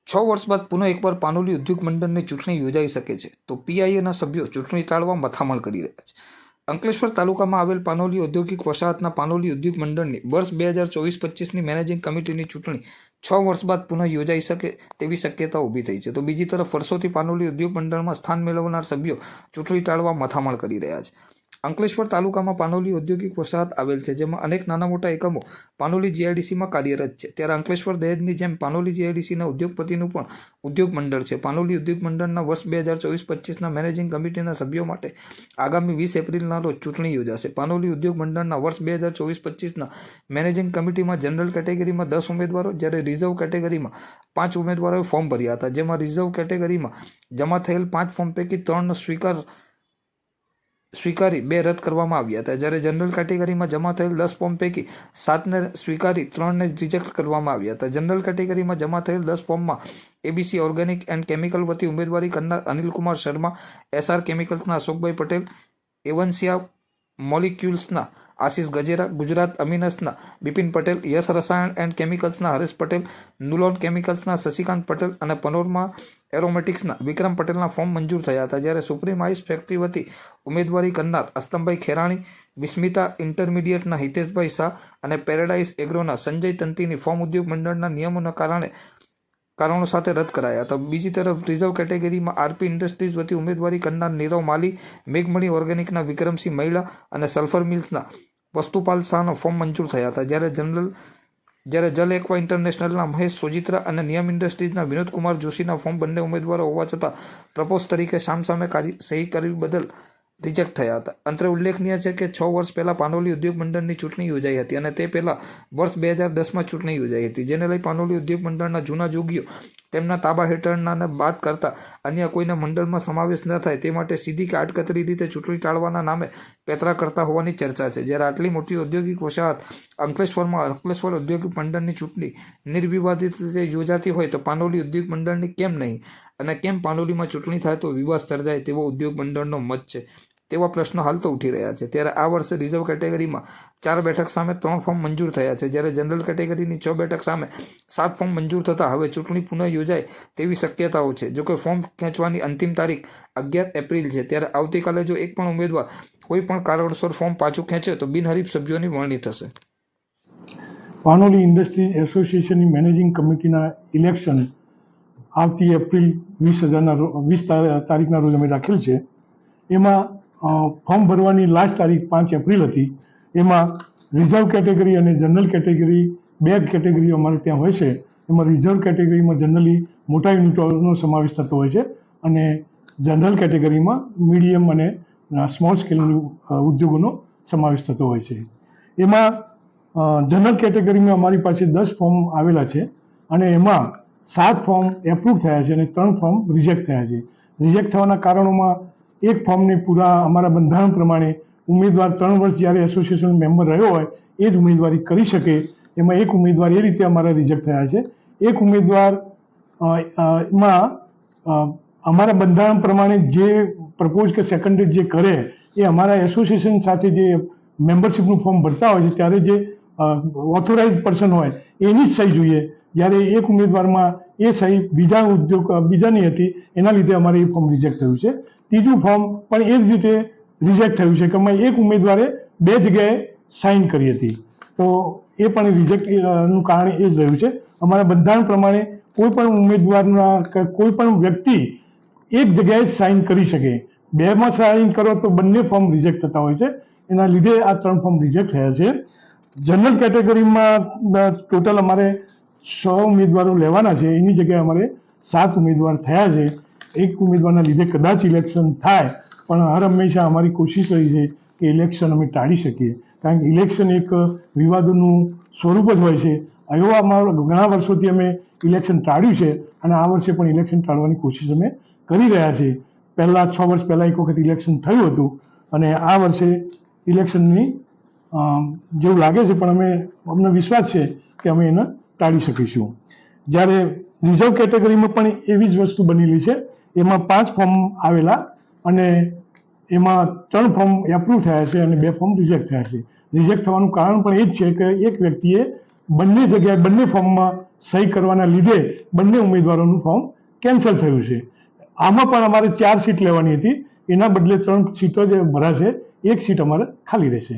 6 વર્ષ બાદ પુનઃ એકવાર પાનોલી ઉદ્યોગ મંડળની ચૂંટણી યોજાઈ શકે છે તો પીઆઈએના સભ્યો ચૂંટણી ટાળવા મથામણ કરી રહ્યા છે। અંકલેશ્વર તાલુકામાં આવેલ પાનોલી ઔદ્યોગિક વસાહતના પાનોલી ઉદ્યોગ મંડળની વર્ષ 2024-25ની મેનેજિંગ કમિટીની ચૂંટણી 6 વર્ષ બાદ પુનઃ યોજાઈ શકે તેવી શક્યતા ઊભી થઈ છે। તો બીજી તરફ વર્ષોથી પાનોલી ઉદ્યોગ મંડળમાં સ્થાન મેળવનાર સભ્યો ચૂંટણી ટાળવા મથામણ કરી રહ્યા છે। અંકલેશ્વર તાલુકામાં પાનોલી ઔદ્યોગિક વસાહત આવેલ છે, જેમાં અનેક નાના મોટા એકમો પાનોલી જીઆઈડીસીમાં કાર્યરત છે। ત્યારે અંકલેશ્વર દહેજની જેમ પાનોલી જીઆઈડીસીના ઉદ્યોગપતિનું પણ ઉદ્યોગ મંડળ છે। પાનોલી ઉદ્યોગ મંડળના વર્ષ 2024-25ના મેનેજિંગ કમિટીના સભ્યો માટે આગામી 20 એપ્રિલના રોજ ચૂંટણી યોજાશે। પાનોલી ઉદ્યોગ મંડળના વર્ષ 2024-25ના મેનેજિંગ કમિટીમાં જનરલ કેટેગરીમાં 10 ઉમેદવારો, જ્યારે રિઝર્વ કેટેગરીમાં 5 ઉમેદવારોએ ફોર્મ ભર્યા હતા, જેમાં રિઝર્વ કેટેગરીમાં જમા થયેલ 5 ફોર્મ પૈકી 3નો સ્વીકારી 2 રદ કરવામાં આવ્યા હતા, જ્યારે જનરલ કેટેગરીમાં જમા થયેલ 10 ફોર્મ પૈકી 7ને સ્વીકારી 3ને રિજેક્ટ કરવામાં આવ્યા હતા। જનરલ કેટેગરીમાં જમા થયેલ 10 ફોર્મમાં એબીસી ઓર્ગેનિક એન્ડ કેમિકલ વતી ઉમેદવારી કરનાર અનિલકુમાર શર્મા, એસઆર કેમિકલ્સના અશોકભાઈ પટેલ, એવન્સિયા મોલિક્યુલ્સના આશિષ ગજેરા, ગુજરાત અમિનસના બિપિન પટેલ, યશ રસાયણ એન્ડ કેમિકલ્સના હરેશ પટેલ, નુલોન કેમિકલ્સના શશિકાંત પટેલ અને પનોરમા એરોમેટિક્સના વિક્રમ પટેલના ફોર્મ મંજૂર થયા હતા। જ્યારે સુપ્રીમ આઈસ ફેક્ટરી વતી ઉમેદવારી કરનાર અસ્તમભાઈ ખેરાણી, વિસ્મિતા ઇન્ટરમીડિયેટના હિતેશભાઈ શાહ અને પેરાડાઇઝ એગ્રોના સંજય તંતીની ફોર્મ ઉદ્યોગ મંડળના નિયમોના કારણો સાથે રદ કરાયા હતા। બીજી તરફ રિઝર્વ કેટેગરીમાં આરપી ઇન્ડસ્ટ્રીઝ વતી ઉમેદવારી કરનાર નીરવ માલી, મેઘમણી ઓર્ગેનિકના વિક્રમસિંહ મહિલા અને સલ્ફર મિલ્સના વસ્તુપાલ શાહનો ફોર્મ મંજૂર થયા હતા। જ્યારે જલ એક્વા ઇન્ટરનેશનલના મહેશ સોજિત્રા અને નિયમ ઇન્ડસ્ટ્રીઝના વિનોદકુમાર જોશીના ફોર્મ બંને ઉમેદવારો હોવા છતાં પ્રપોઝ તરીકે સામસામે સહી કરવી બદલ રિજેક્ટ થયા હતા। અંતરે ઉલ્લેખનીય છે કે 6 વર્ષ પહેલા પાનોલી ઉદ્યોગ મંડળની ચૂંટણી યોજાઈ હતી અને તે પહેલા વર્ષ 2010માં ચૂંટણી યોજાઈ હતી, જેને લઈ પાનોલી ઉદ્યોગ મંડળના જૂના જોગીઓ તેમના તાબા હેઠળના બાદ કરતા અન્ય કોઈના મંડળમાં સમાવેશ ન થાય તે માટે સીધી કે આડકતરી રીતે ચૂંટણી ટાળવાના નામે પેતરા કરતા હોવાની ચર્ચા છે। જ્યારે આટલી મોટી ઔદ્યોગિક વસાહત અંકલેશ્વર ઔદ્યોગિક મંડળની ચૂંટણી નિર્વિવાદિત રીતે યોજાતી હોય તો પાનોલી ઉદ્યોગ મંડળની કેમ નહીં, અને કેમ પાનોલીમાં ચૂંટણી થાય તો વિવાદ સર્જાય તેવો ઉદ્યોગ મંડળનો મત છે તેવા પ્રશ્નો હાલ તો ઉઠી રહ્યા છે। ત્યારે આ વર્ષે રિઝર્વ કેટેગરીમાં 4 બેઠક સામે 3 ફોર્મ મંજૂર થયા છે, જ્યારે જનરલ કેટેગરીની 6 બેઠક સામે 7 ફોર્મ મંજૂર થતાં હવે ચૂંટણી પુનઃ યોજાય તેવી શક્યતાઓ છે। જોકે ફોર્મ ખેંચવાની અંતિમ તારીખ 11 એપ્રિલ છે। ત્યારે આવતીકાલે જો એક પણ ઉમેદવાર કોઈ પણ કારણસર ફોર્મ પાછું ખેંચે તો બિનહરીફ સભ્યોની વરણી થશે। પાનોલી ઇન્ડસ્ટ્રીઝ એસોસિએશનની મેનેજિંગ કમિટીના ઇલેક્શન આવતી એપ્રિલ 20 તારીખના રોજ અમે રાખેલ છે। એમાં ફોર્મ ભરવાની લાસ્ટ તારીખ 5 એપ્રિલ હતી। એમાં રિઝર્વ કેટેગરી અને જનરલ કેટેગરી 2 કેટેગરીઓ અમારે ત્યાં હોય છે। એમાં રિઝર્વ કેટેગરીમાં જનરલી મોટા યુનિટોનો સમાવેશ થતો હોય છે અને જનરલ કેટેગરીમાં મીડિયમ અને સ્મોલ સ્કેલ ઉદ્યોગોનો સમાવેશ થતો હોય છે। એમાં જનરલ કેટેગરીમાં અમારી પાસે 10 ફોર્મ આવેલા છે અને એમાં 7 ફોર્મ એપ્રૂવ થયા છે અને 3 ફોર્મ રિજેક્ટ થયા છે। રિજેક્ટ થવાના કારણોમાં એક ફોર્મને પૂરા અમારા બંધારણ પ્રમાણે ઉમેદવાર 3 વર્ષ જ્યારે એસોસિએશન મેમ્બર રહ્યો હોય એ જ ઉમેદવારી કરી શકે। એમાં એક ઉમેદવાર એ રીતે અમારા રિજેક્ટ થયા છે। એક ઉમેદવાર માં અમારા બંધારણ પ્રમાણે જે પ્રપોઝ કે સેકન્ડેડ જે કરે એ અમારા એસોસિએશન સાથે જે મેમ્બરશીપનું ફોર્મ ભરતા હોય છે ત્યારે જે ઓથોરાઇઝ પર્સન હોય એની જ સહી જોઈએ, જ્યારે એક ઉમેદવારમાં એ સહી બીજાની હતી, એના લીધે અમારે એ ફોર્મ રિજેક્ટ થયું છે। ત્રીજું ફોર્મ પણ એ જ રીતે રિજેક્ટ થયું છે કે એક ઉમેદવારે 2 જગ્યાએ સાઇન કરી હતી, તો એ પણ રિજેક્ટનું કારણ એ જ રહ્યું છે। અમારા બંધારણ પ્રમાણે કોઈ પણ ઉમેદવારના કોઈ પણ વ્યક્તિ એક જગ્યાએ જ સાઇન કરી શકે, 2માં સાઇન કરો તો બંને ફોર્મ રિજેક્ટ થતા હોય છે, એના લીધે આ 3 ફોર્મ રિજેક્ટ થયા છે। જનરલ કેટેગરીમાં ટોટલ અમારે 100 ઉમેદવારો લેવાના છે, એની જગ્યાએ અમારે 7 ઉમેદવાર થયા છે। એક ઉમેદવારના લીધે કદાચ ઇલેક્શન થાય, પણ હર હંમેશા અમારી કોશિશ રહી છે કે ઇલેક્શન અમે ટાળી શકીએ, કારણ કે ઇલેક્શન એક વિવાદોનું સ્વરૂપ જ હોય છે। એવા અમારા ઘણા વર્ષોથી અમે ઇલેક્શન ટાળ્યું છે અને આ વર્ષે પણ ઇલેક્શન ટાળવાની કોશિશ અમે કરી રહ્યા છીએ। પહેલાં 6 વર્ષ પહેલાં એક વખત ઇલેક્શન થયું હતું અને આ વર્ષે ઇલેક્શનની જેવું લાગે છે, પણ અમને વિશ્વાસ છે કે અમે એને ટાળી શકીશું। જ્યારે રિઝર્વ કેટેગરીમાં પણ એવી જ વસ્તુ બનેલી છે। એમાં 5 ફોર્મ આવેલા અને એમાં 3 ફોર્મ એપ્રૂવ થયા છે અને 2 ફોર્મ રિજેક્ટ થયા છે। રિજેક્ટ થવાનું કારણ પણ એ જ છે કે એક વ્યક્તિએ બંને જગ્યાએ બંને ફોર્મમાં સહી કરવાના લીધે બંને ઉમેદવારોનું ફોર્મ કેન્સલ થયું છે. આમાં પણ અમારે 4 સીટ લેવાની હતી, એના બદલે 3 સીટો જ ભરાશે, 1 સીટ અમારે ખાલી રહેશે.